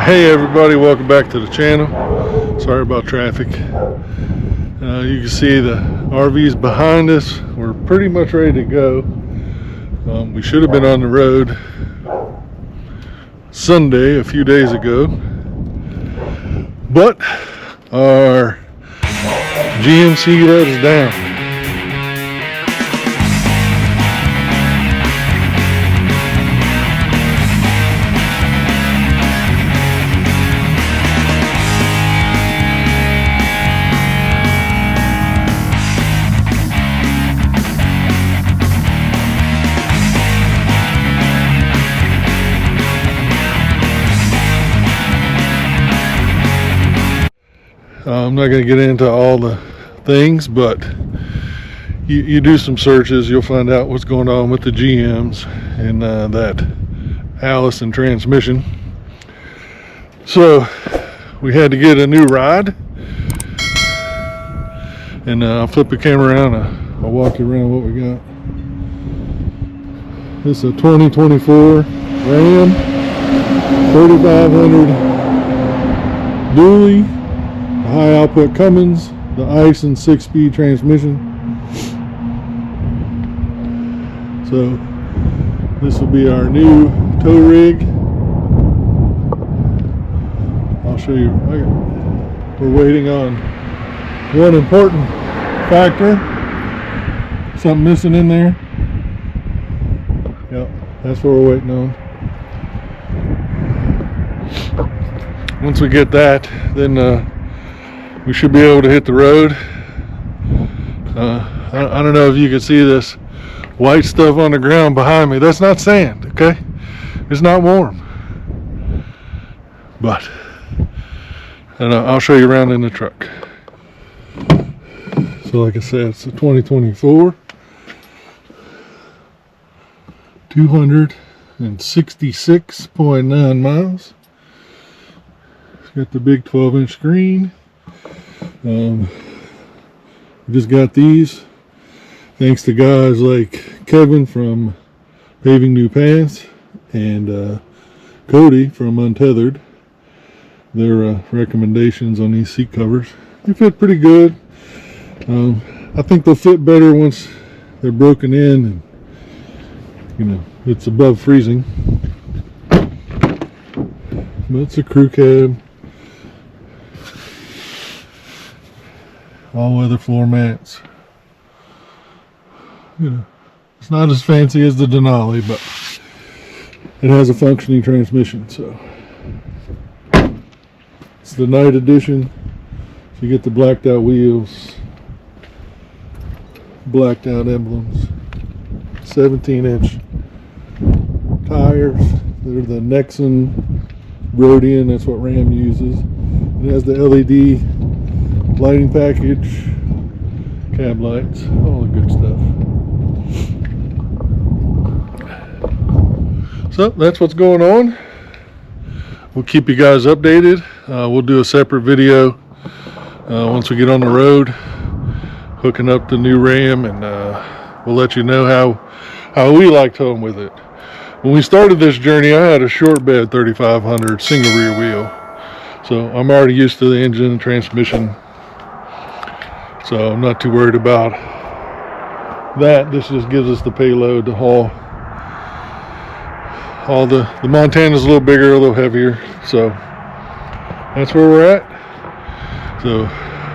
Hey everybody, welcome back to the channel. Sorry about traffic. You can see the RV's behind us. We're pretty much ready to go. We should have been on the road Sunday a few days ago, but our GMC let us down. I'm not going to get into all the things, but you do some searches, you'll find out what's going on with the GMs and that Allison transmission. So we had to get a new rod, and I'll flip the camera around. I'll walk you around what we got. This is a 2024 Ram 3500 dually. High output Cummins, the ICE and 6-speed transmission. So this will be our new tow rig. I'll show you. We're waiting on one important factor. Something missing in there. Yep, that's what we're waiting on. Once we get that, then we should be able to hit the road. I don't know if you can see this white stuff on the ground behind me. That's not sand, okay? It's not warm. But, and I'll show you around in the truck. So like I said, it's a 2024. 266.9 miles. It's got the big 12-inch screen. We just got these thanks to guys like Kevin from Paving New Paths and Cody from Untethered. Their recommendations on these seat covers. They fit pretty good. I think they'll fit better once they're broken in and, you know, it's above freezing. But it's a crew cab. All-weather floor mats. You know, it's not as fancy as the Denali, but it has a functioning transmission. So it's the night edition. So you get the blacked out wheels, blacked out emblems, 17-inch tires. They're the Nexon Rhodian. That's what Ram uses. It has the LED lighting package, cab lights, all the good stuff. So that's what's going on. We'll keep you guys updated. We'll do a separate video once we get on the road, hooking up the new Ram, and we'll let you know how we like towing with it. When we started this journey, I had a short bed 3500 single rear wheel, so I'm already used to the engine and transmission. So I'm not too worried about that. This just gives us the payload to haul. All the Montana's a little bigger, a little heavier. So that's where we're at. So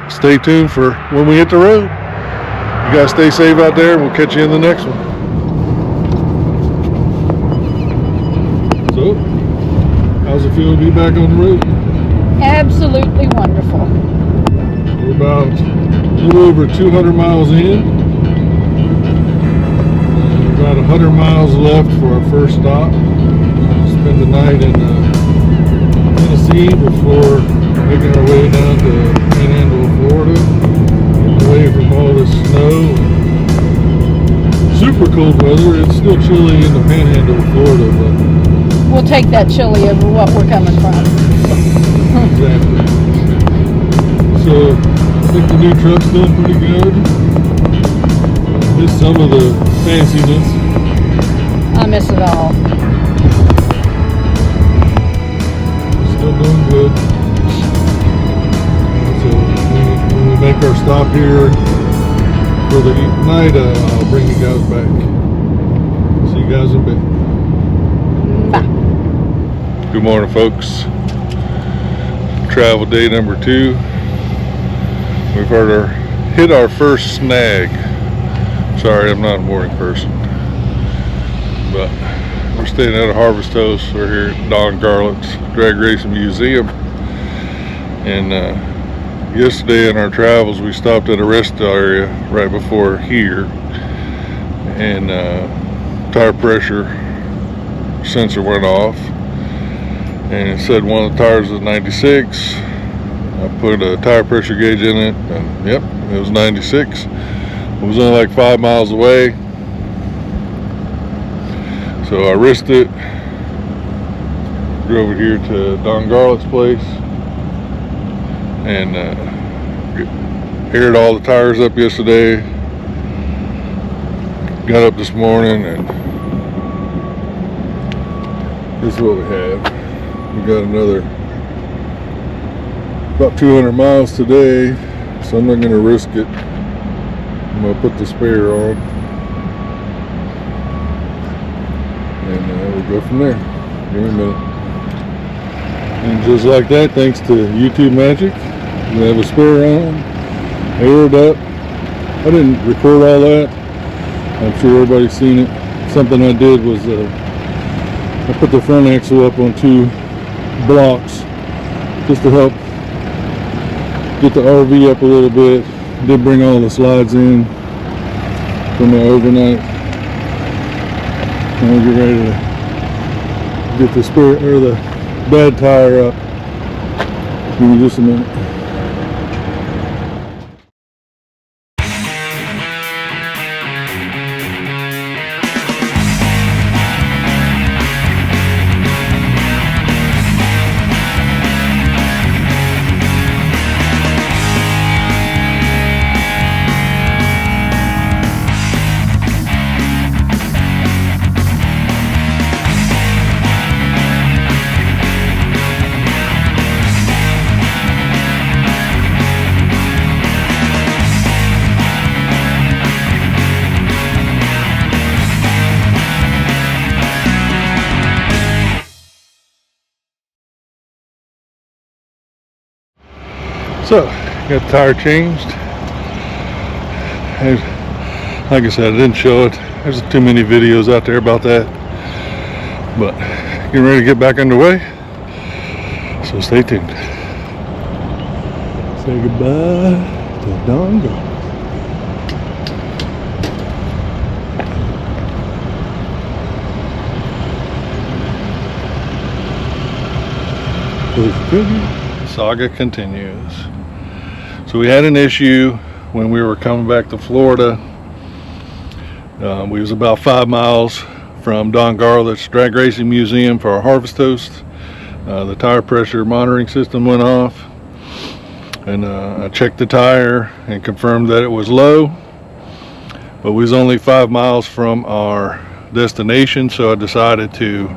stay tuned for when we hit the road. You guys stay safe out there, and we'll catch you in the next one. So, how's it feel to be back on the road? Absolutely wonderful. We're about a little over 200 miles in, and about 100 miles left for our first stop. Spend the night in Tennessee before making our way down to Panhandle, Florida, getting away from all this snow and super cold weather. It's still chilly in the Panhandle of Florida, but we'll take that chili over what we're coming from. Exactly. So I think the new truck's doing pretty good. Miss some of the fanciness. I miss it all. Still doing up here for the night. I'll bring you guys back. See you guys in a bit. Bye. Good morning, folks. Travel day number 2. We've hit our first snag. Sorry, I'm not a morning person, but we're staying at a Harvest Host. We're here at Don Garlett's Drag Racing Museum, and yesterday in our travels we stopped at a rest area right before here, and tire pressure sensor went off, and it said one of the tires was 96. I put a tire pressure gauge in it, and yep, it was 96. It was only like 5 miles away, so I risked it. Drove it here to Don Garlett's place and aired all the tires up yesterday. Got up this morning, and this is what we have. We got another about 200 miles today, so I'm not going to risk it. I'm going to put the spare on, and we'll go from there. Give me a minute. And just like that, thanks to YouTube Magic, we have a spare on, aired up. I didn't record all that. I'm sure everybody's seen it. Something I did was I put the front axle up on 2 blocks just to help get the RV up a little bit. Did bring all the slides in for my overnight. And we'll get ready to get the spare or the bad tire up. Give me just a minute. So, got the tire changed. And like I said, I didn't show it. There's too many videos out there about that. But getting ready to get back underway. So stay tuned. Say goodbye to Don Garlett. Saga continues. So we had an issue when we were coming back to Florida. We was about 5 miles from Don Garlett's Drag Racing Museum for our Harvest Toast. The tire pressure monitoring system went off, and I checked the tire and confirmed that it was low, but we was only 5 miles from our destination, so I decided to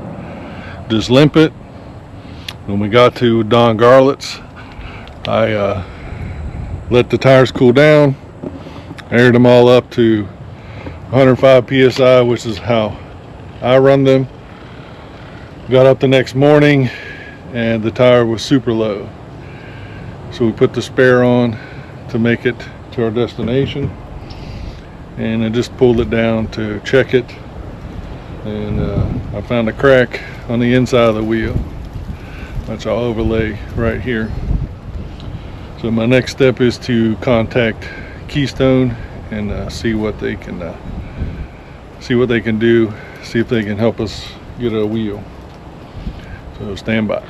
just limp it. When we got to Don Garlett's, I let the tires cool down, aired them all up to 105 psi, which is how I run them. Got up the next morning and the tire was super low, so we put the spare on to make it to our destination, and I just pulled it down to check it, and I found a crack on the inside of the wheel, which I'll overlay right here. So my next step is to contact Keystone and see what they can do, see if they can help us get a wheel. So stand by.